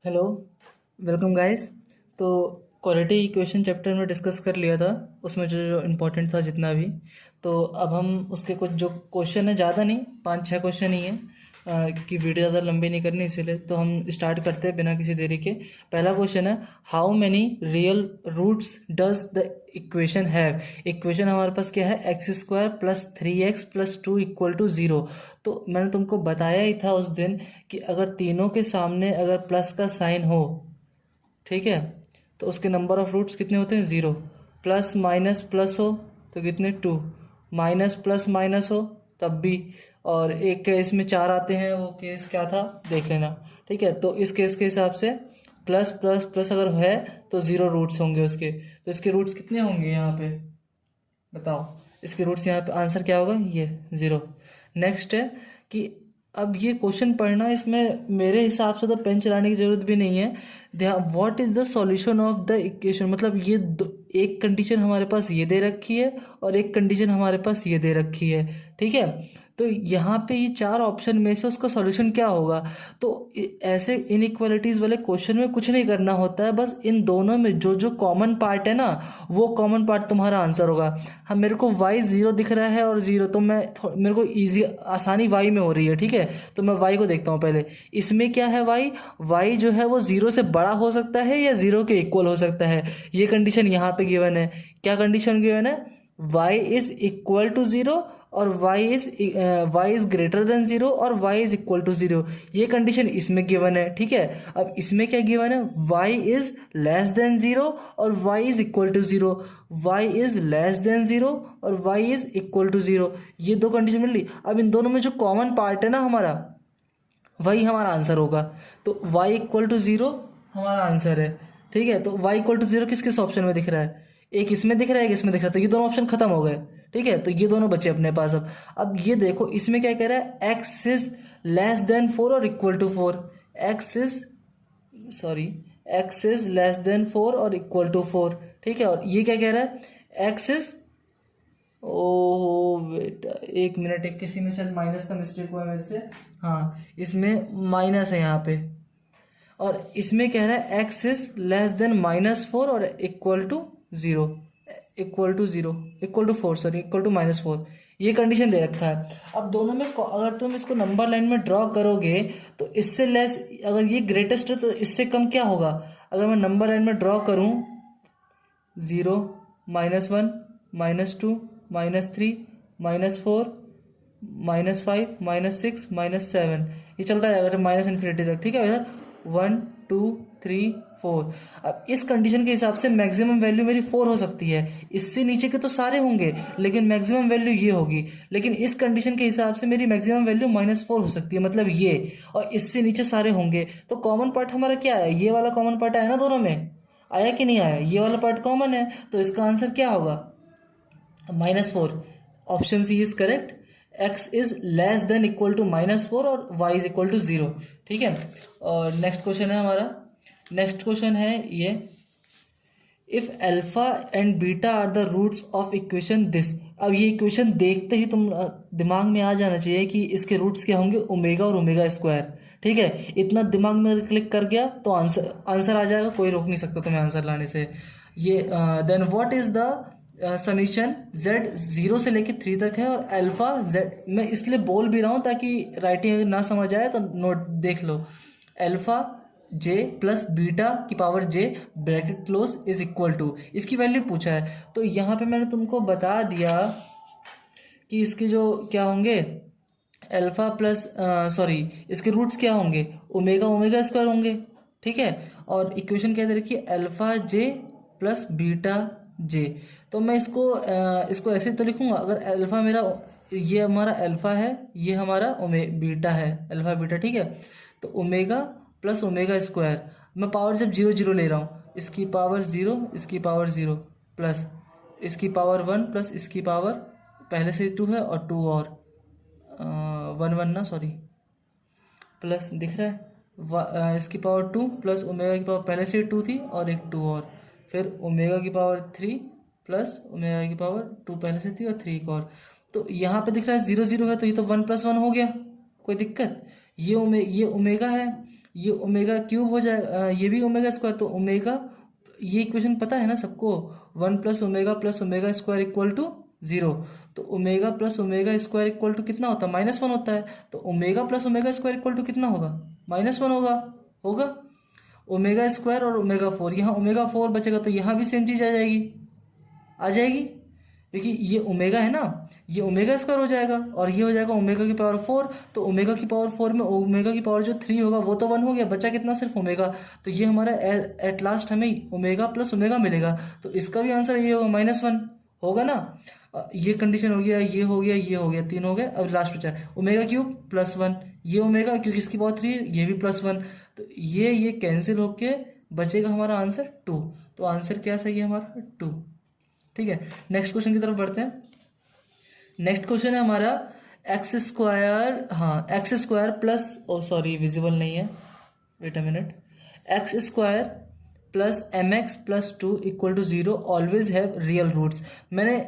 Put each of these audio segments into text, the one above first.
Hello, welcome guys. तो quality equation chapter में discuss कर लिया था, उसमें जो जो इम्पोर्टेंट था जितना भी। तो अब हम उसके कुछ जो क्वेश्चन है, ज़्यादा नहीं, 5-6 क्वेश्चन ही है, क्योंकि वीडियो ज़्यादा लंबी नहीं करनी, इसीलिए तो हम स्टार्ट करते हैं बिना किसी देरी के। पहला क्वेश्चन है, how many real roots does the equation have. Equation हमारे पास क्या है, x² plus 3x plus 2 equal to 0। तो मैंने तुमको बताया ही था उस दिन कि अगर तीनों के सामने अगर प्लस का साइन हो, ठीक है, तो उसके नंबर ऑफ रूट्स कितने होते हैं, 0। प्लस माइनस प्लस हो तो कितने, 2। माइनस प्लस माइनस हो तब भी। और एक केस में 4 आते हैं, वो केस क्या था देख लेना, ठीक है। तो इस केस के हिसाब से प्लस प्लस प्लस अगर है तो 0 रूट्स होंगे उसके। तो इसके रूट्स कितने होंगे यहाँ पे, बताओ। इसके रूट्स यहाँ पे आंसर क्या होगा, ये 0। नेक्स्ट है कि अब ये क्वेश्चन पढ़ना, इसमें मेरे हिसाब से तो पेन चलाने की जरूरत भी नहीं है। What is the solution of the equation, मतलब ये एक कंडीशन हमारे पास ये दे रखी है और एक कंडीशन हमारे पास ये दे रखी है, ठीक है। तो यहाँ पे ये 4 ऑप्शन में से उसका सॉल्यूशन क्या होगा। तो ऐसे इनइक्वालिटीज वाले क्वेश्चन में कुछ नहीं करना होता है, बस इन दोनों में जो जो कॉमन पार्ट है ना, वो कॉमन पार्ट तुम्हारा आंसर होगा। हाँ, मेरे को y 0 दिख रहा है और 0, तो मेरे को इजी आसानी y में हो रही है, ठीक है। तो मैं y को देखता हूँ पहले। इसमें क्या है, y जो है वो 0 से बड़ा हो सकता है या 0 के इक्वल हो सकता है। ये कंडीशन यहाँ पे गिवन है। क्या कंडीशन गिवन है, y इज इक्वल टू 0 और y इज ग्रेटर देन 0 और y इज इक्वल टू 0। ये कंडीशन इसमें गिवन है, ठीक है। अब इसमें क्या गिवन है, y इज लेस देन 0 और y is equal to 0। y is less than 0 और y इज इक्वल टू 0। ये दो कंडीशन मिल ली। अब इन दोनों में जो कॉमन पार्ट है ना हमारा, वही हमारा आंसर होगा। तो y इक्वल टू 0 हमारा आंसर है, ठीक है। तो y इक्वल टू 0 किस किस ऑप्शन में दिख रहा है, एक इसमें दिख रहा है, एक इसमें दिख रहा है। तो ये दोनों ऑप्शन खत्म हो गए, ठीक है। तो ये दोनों बचे अपने पास। अब ये देखो, इसमें क्या कह रहा है, x इज लेस देन 4 और equal to 4। x is sorry x is less than 4 और इक्वल टू 4, ठीक है। और ये क्या कह रहा है, x इज, ओह बेटा एक मिनट, एक किसी में शायद माइनस का मिस्टेक हुआ है मेरे से। हाँ, इसमें माइनस है यहाँ पे। और इसमें कह रहा है x इज लेस देन -4 और equal to 0, equal to 0, equal to 4, sorry equal to -4। ये कंडीशन दे रखा है। अब दोनों में अगर तुम इसको नंबर लाइन में ड्रॉ करोगे तो इससे लेस, अगर ये ग्रेटेस्ट है तो इससे कम क्या होगा। अगर मैं नंबर लाइन में ड्रॉ करूँ, 0, -1, -2, -3, -4, -5, -6, -7, ये चलता जाएगा तो माइनस इन्फिनिटी तक, ठीक है। इधर 1, 2, 3, 4। अब इस कंडीशन के हिसाब से मैक्सिमम वैल्यू मेरी 4 हो सकती है। इससे नीचे के तो सारे होंगे लेकिन मैक्सिमम वैल्यू ये होगी। लेकिन इस कंडीशन के हिसाब से मेरी मैक्सिमम वैल्यू -4 हो सकती है, मतलब ये। और इससे नीचे सारे होंगे। तो कॉमन पार्ट हमारा क्या है, ये वाला कॉमन पार्ट आया ना दोनों में, आया कि नहीं आया, ये वाला पार्ट कॉमन है। तो इसका आंसर क्या होगा, -4। Option C is correct. x is less than equal to -4 और y इज इक्वल टू 0, ठीक है। और नेक्स्ट क्वेश्चन है हमारा, नेक्स्ट क्वेश्चन है ये, if alpha and beta are the roots of equation this. अब ये इक्वेशन देखते ही तुम दिमाग में आ जाना चाहिए कि इसके रूट्स क्या होंगे, ओमेगा और ओमेगा स्क्वायर, ठीक है। इतना दिमाग में क्लिक कर गया तो आंसर आंसर आ जाएगा, कोई रोक नहीं सकता तुम्हें आंसर लाने से। ये then what is the summation z 0 से लेके 3 तक है और अल्फा z, मैं इसलिए बोल भी रहा हूँ ताकि राइटिंग ना समझ आए तो नोट देख लो। अल्फा j प्लस बीटा की power j bracket close is equal to, इसकी वैल्यू पूछा है। तो यहाँ पे मैंने तुमको बता दिया कि इसके जो क्या होंगे, अल्फा प्लस सॉरी इसके रूट्स क्या होंगे, ओमेगा ओमेगा स्क्वायर होंगे, ठीक है। और इक्वेशन क्या दे रखी है, alpha j plus beta j। तो मैं इसको ऐसे तो लिखूंगा, अगर अल्फा मेरा, ये हमारा अल्फा है, ये हमारा बीटा है, अल्फा बीटा, ठीक है। तो ओमेगा प्लस ओमेगा स्क्वायर, मैं पावर जब 0 0 ले रहा हूँ, इसकी पावर 0, इसकी पावर 0, प्लस इसकी पावर 1 प्लस इसकी पावर पहले से 2 है और 2 और 1 1 ना, सॉरी, प्लस दिख रहा है, इसकी पावर 2 प्लस ओमेगा की पावर पहले से 2 थी और एक 2 और, फिर ओमेगा की पावर 3 प्लस ओमेगा की पावर 2 पहले से थी और 3 एक और। तो यहाँ पे दिख रहा है 0 0 है, तो ये तो 1 + 1 हो गया, कोई दिक्कत। ये ओमेगा है, ये ओमेगा क्यूब हो जाएगा, ये भी ओमेगा स्क्वायर, तो ओमेगा, ये इक्वेशन पता है ना सबको, 1 + ओमेगा स्क्वायर इक्वल टू 0। तो omega plus omega square equal to कितना होता है, -1 होता है। तो omega plus omega square equal to कितना होगा, -1 होगा। होगा ओमेगा स्क्वायर और ओमेगा 4, यहाँ ओमेगा 4 बचेगा तो यहाँ भी सेम चीज़ आ जाएगी, आ जाएगी, क्योंकि ये ओमेगा है ना, ये ओमेगा स्क्वायर हो जाएगा और ये हो जाएगा ओमेगा की पावर 4। तो ओमेगा की पावर 4 में ओमेगा की पावर जो 3 होगा वो तो 1 हो गया, बचा कितना, सिर्फ ओमेगा। तो ये हमारा एट लास्ट हमें ओमेगा प्लस ओमेगा मिलेगा। तो इसका भी आंसर ये होगा, -1 होगा ना। ये कंडीशन हो गया, ये हो गया, ये हो गया, 3 हो गए। अब लास्ट बचा ओमेगा क्यूब +1, ये ओमेगा क्योंकि इसकी पावर 3 है, ये भी +1। तो ये कैंसिल होके बचेगा हमारा आंसर 2। तो आंसर क्या सही है हमारा, 2। ठीक है, नेक्स्ट क्वेश्चन की तरफ बढ़ते हैं। नेक्स्ट क्वेश्चन है हमारा एक्स स्क्वायर, हाँ x square plus, oh sorry visible नहीं है, wait a minute, x square plus mx plus 2 equal to 0 always have real roots. मैंने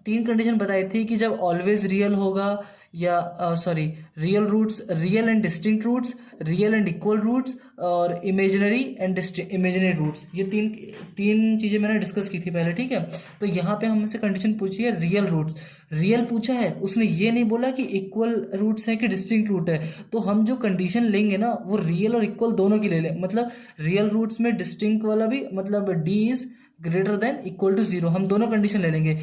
3 कंडीशन बताई थी कि जब ऑलवेज रियल होगा, या sorry real roots, real and distinct roots, real and equal roots, और इमेजिनरी एंड इमेजिनरी रूट्स। ये तीन चीज़ें मैंने डिस्कस की थी पहले, ठीक है। तो यहाँ पे हमसे कंडीशन पूछी है रियल रूट्स, रियल पूछा है, उसने ये नहीं बोला कि इक्वल रूट्स है कि डिस्टिंक्ट रूट है। तो हम जो कंडीशन लेंगे ना वो रियल और इक्वल दोनों की ले लें, मतलब रियल रूट्स में डिस्टिंक्ट वाला भी, मतलब D is greater than equal to 0, हम दोनों कंडीशन ले लेंगे।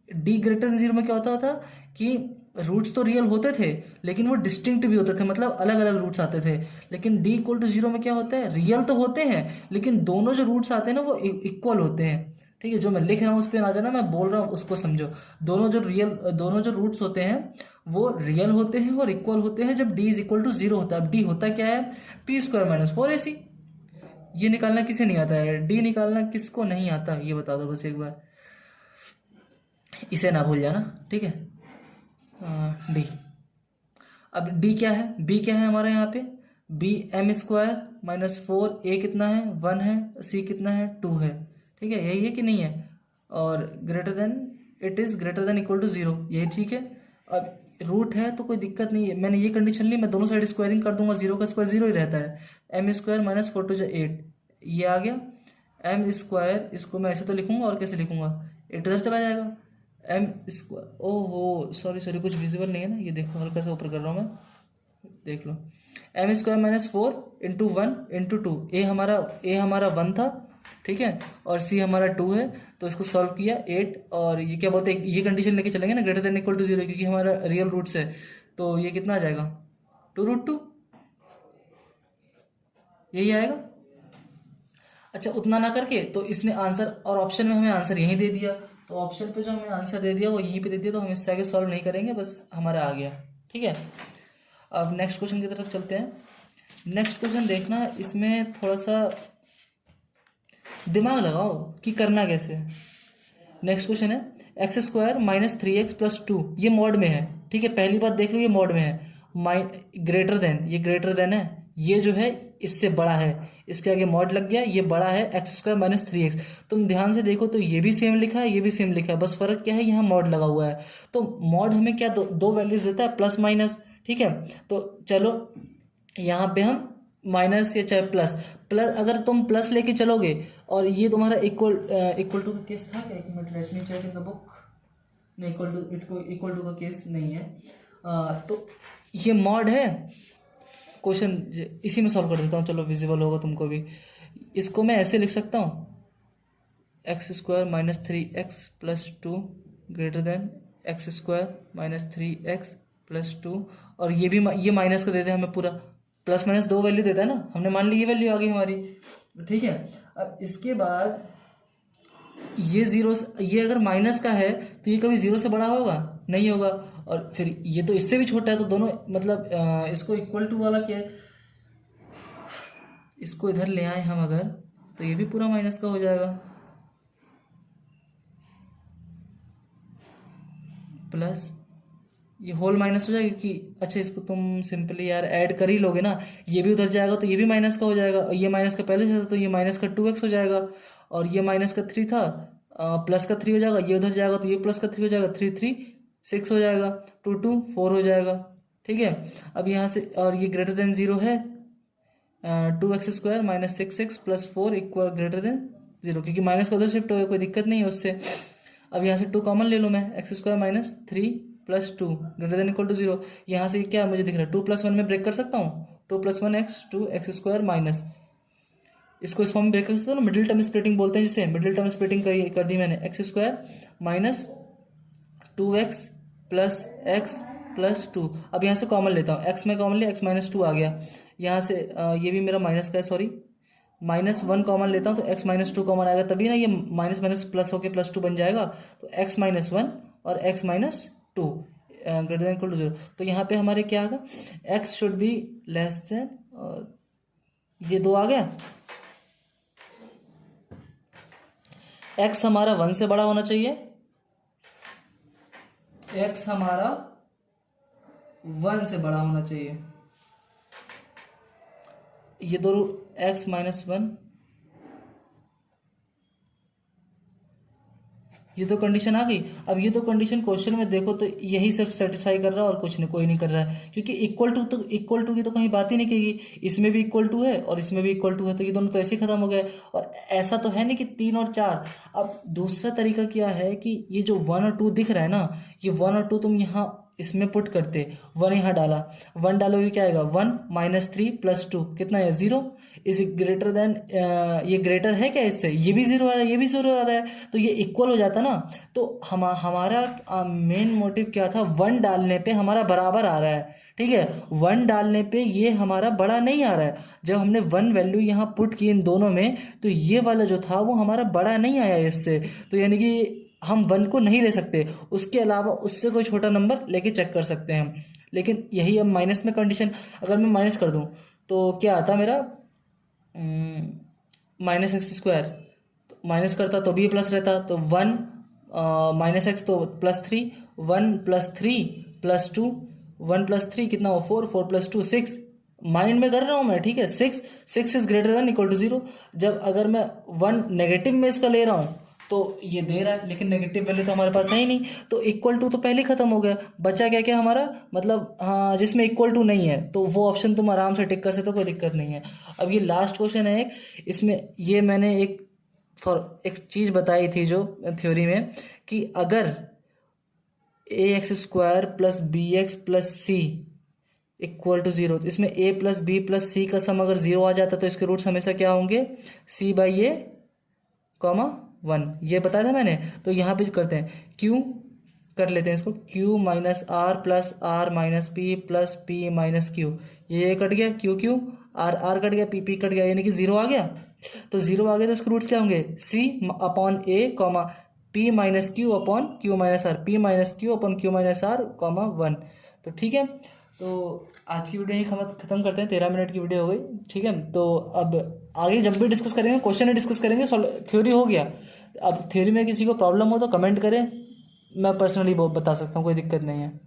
डी ग्रेटर देन 0 में क्या होता था कि रूट्स तो रियल होते थे लेकिन वो डिस्टिंक्ट भी होते थे, मतलब अलग अलग रूट्स आते थे। लेकिन डी इक्वल टू 0 में क्या होता है, रियल तो होते हैं लेकिन दोनों जो रूट्स आते हैं ना वो इक्वल होते हैं। ठीक है, जो मैं लिख रहा हूँ उस पर ना जाना, मैं बोल रहा हूँ उसको समझो। दोनों जो रूट्स होते हैं वो रियल होते हैं और इक्वल होते हैं जब डी इज इक्वल टू 0 होता है। अब डी होता क्या है, p² - 4ac। ये निकालना किसे नहीं आता है, डी निकालना किसको नहीं आता, ये बता दो बस एक बार, इसे ना भूल जाना, ठीक है। डी, अब डी क्या है, बी क्या है हमारा यहाँ पे, बी m² - 4, ए कितना है 1 है, सी कितना है 2 है, ठीक है, यही है कि नहीं है। और greater than, it is greater than equal to 0, यही ठीक है। अब रूट है तो कोई दिक्कत नहीं है, मैंने ये कंडीशन ली, मैं दोनों साइड स्क्वायरिंग कर दूंगा, 0 का स्क्वायर 0 ही रहता है। m² - 4 × 8, ये आ गया m², इसको मैं ऐसे तो लिखूंगा और कैसे लिखूंगा, 8 इधर चला जाएगा, m², ओहो सॉरी कुछ विजिबल नहीं है ना, ये देखो हल्का सा ऊपर कर रहा हूँ मैं, देख लो, m² - 4 × 1 × 2, ए हमारा 1 था, ठीक है, और सी हमारा 2 है। तो इसको सॉल्व किया 8, और ये क्या बोलते हैं, ये कंडीशन लेके चलेंगे ना ग्रेटर देन इक्वल टू 0, क्योंकि हमारा रियल रूट्स है। तो ये कितना आ जाएगा, 2√2, यही आएगा। अच्छा, उतना ना करके तो इसने आंसर, और ऑप्शन में हमें आंसर यहीं दे दिया, तो ऑप्शन पे जो हमें आंसर दे दिया वो यहीं पे दे दिया, तो हम इससे आगे सॉल्व नहीं करेंगे, बस हमारा आ गया, ठीक है। अब नेक्स्ट क्वेश्चन की तरफ चलते हैं। नेक्स्ट क्वेश्चन देखना, इसमें थोड़ा सा दिमाग लगाओ कि करना कैसे है। नेक्स्ट क्वेश्चन है x² - 3x + 2, ये मॉड में है, ठीक है, पहली बात देख लो ये मॉड में है, ग्रेटर देन, ये ग्रेटर देन है, ये जो है इससे बड़ा है, इसके आगे मॉड लग गया, ये बड़ा है x² - 3x। तुम ध्यान से देखो तो ये भी सेम लिखा है, ये भी सेम लिखा है, बस फर्क क्या है, यहाँ मॉड लगा हुआ है। तो मॉड हमें क्या दो वैल्यूज देता है, प्लस माइनस, ठीक है। तो चलो यहाँ पे हम माइनस या चाहे प्लस, अगर तुम प्लस लेके चलोगे और ये तुम्हारा इक्वल टू का केस था क्या, एक minute let me check in the book, नहीं इक्वल टू का केस नहीं है। तो ये मॉड है, क्वेश्चन इसी में सॉल्व कर देता हूँ, चलो विजिबल होगा तुमको भी। इसको मैं ऐसे लिख सकता हूँ, x² - 3x + 2 greater then x² - 3x + 2, और ये माइनस का देते हैं हमें पूरा, प्लस माइनस 2 वैल्यू देता है ना, हमने मान ली ये वैल्यू आ गई हमारी, ठीक है। अब इसके बाद ये 0, ये अगर माइनस का है तो ये कभी 0 से बड़ा होगा, नहीं होगा, और फिर ये तो इससे भी छोटा है, तो दोनों मतलब इसको इक्वल टू वाला क्या है, इसको इधर ले आए हम अगर, तो ये भी पूरा माइनस का हो जाएगा, प्लस ये होल माइनस हो जाएगा, क्योंकि अच्छा इसको तुम सिंपली यार ऐड कर ही लोगे ना, ये भी उधर जाएगा तो ये भी माइनस का हो जाएगा, और ये माइनस का पहले से था तो ये माइनस का 2x हो जाएगा, और ये माइनस का 3 था, प्लस का 3 हो जाएगा, ये उधर जाएगा तो ये प्लस का 3 हो जाएगा, 3 3 6 हो जाएगा, 2 2 4 हो जाएगा, ठीक है। अब यहाँ से, और ये ग्रेटर देन 0 है, 2x² minus 6x plus 4 equal greater than 0, क्योंकि माइनस का उधर शिफ्ट हो गया, कोई दिक्कत नहीं है उससे। अब यहाँ से 2 कॉमन ले लूँ मैं, x² minus 3 plus 2 greater than equal to 0। यहाँ से क्या मुझे दिख रहा है, 2 + 1 में ब्रेक कर सकता हूँ, 2 + 1 x 2x² माइनस, इसको इस फॉर्म में ब्रेक कर सकता हूँ ना, मिडिल टर्म स्प्लिटिंग बोलते हैं जिसे, मिडिल टर्म स्प्लिटिंग कर दी मैंने, x² minus 2x plus x plus 2। अब यहाँ से कॉमन लेता हूँ, x में कॉमन लिया, x माइनस 2 आ गया। यहाँ से ये भी मेरा माइनस का है, सॉरी, -1 कॉमन लेता हूँ तो x माइनस 2 कॉमन आएगा, तभी ना ये माइनस माइनस प्लस होकर +2 बन जाएगा। तो x माइनस 1 और x minus 2 greater than equal to 0। तो यहाँ पे हमारे क्या आएगा, x should be less than, और ये 2 आ गया, x हमारा 1 से बड़ा होना चाहिए, x हमारा 1 से बड़ा होना चाहिए। ये दोनों x माइनस 1, ये तो कंडीशन आ गई। अब ये तो कंडीशन क्वेश्चन में देखो तो यही सिर्फ सेटिस्फाई कर रहा है और कुछ नहीं, कोई नहीं कर रहा है, क्योंकि इक्वल टू की तो कहीं बात ही नहीं की, इसमें भी इक्वल टू है और इसमें भी इक्वल टू है, तो ये दोनों तो ऐसे ही खत्म हो गए। और ऐसा तो है नहीं कि 3 और 4। अब दूसरा तरीका क्या है कि ये जो 1 और 2 दिख रहा है ना, ये 1 और 2 तुम यहाँ इसमें पुट करते, 1 यहाँ डाला, 1 डालोगे क्या आएगा, 1 माइनस 3 प्लस 2 कितना है, 0 इज ग्रेटर देन, ये ग्रेटर है क्या इससे, ये भी 0 आ रहा है, ये भी 0 आ रहा है, तो ये इक्वल हो जाता ना। तो हमारा मेन मोटिव क्या था, 1 डालने पे हमारा बराबर आ रहा है, ठीक है, 1 डालने पे ये हमारा बड़ा नहीं आ रहा है। जब हमने 1 वैल्यू यहाँ पुट की इन दोनों में, तो ये वाला जो था वो हमारा बड़ा नहीं आया इससे, तो यानी कि हम 1 को नहीं ले सकते, उसके अलावा उससे कोई छोटा नंबर लेके चेक कर सकते हैं हम। लेकिन यही अब माइनस में कंडीशन, अगर मैं माइनस कर दूं तो क्या आता मेरा, -x², तो माइनस करता तो भी ये प्लस रहता, तो 1 माइनस एक्स तो +3, 1 + 3 + 2, 1 + 3 कितना हो, 4, 4 + 2 6, माइंड में कर रहा हूँ मैं, ठीक है, 6 is greater than equal to 0। जब अगर मैं 1 नेगेटिव में इसका ले रहा हूँ तो ये दे रहा है, लेकिन नेगेटिव वैल्यू तो हमारे पास है ही नहीं, तो इक्वल टू तो पहले ही खत्म हो गया, बचा क्या क्या हमारा, मतलब हाँ जिसमें इक्वल टू नहीं है, तो वो ऑप्शन तुम आराम से टिक कर सकते हो, कोई दिक्कत नहीं है। अब ये लास्ट क्वेश्चन है एक, इसमें ये मैंने एक चीज़ बताई थी जो थ्योरी में, कि अगर ax² plus bx plus c equal to 0, तो इसमें a plus b plus c का सम अगर 0 आ जाता तो इसके रूट्स हमेशा क्या होंगे, c/a, 1, ये बताया था मैंने। तो यहाँ पे करते हैं q, कर लेते हैं इसको, q minus r plus r minus p plus p minus q, ये कट गया, q r कट गया, p कट गया, यानी कि 0 आ गया। तो 0 आ गया तो इसके रूट्स क्या होंगे, c/a, p minus q upon q minus r, p minus q upon q minus r, 1। तो ठीक है, तो आज की वीडियो यही खत्म करते हैं, 13 मिनट की वीडियो हो गई, ठीक है। तो अब आगे जब भी डिस्कस करेंगे, क्वेश्चन ही डिस्कस करेंगे, थ्योरी हो गया। अब थ्योरी में किसी को प्रॉब्लम हो तो कमेंट करें, मैं पर्सनली बता सकता हूँ, कोई दिक्कत नहीं है।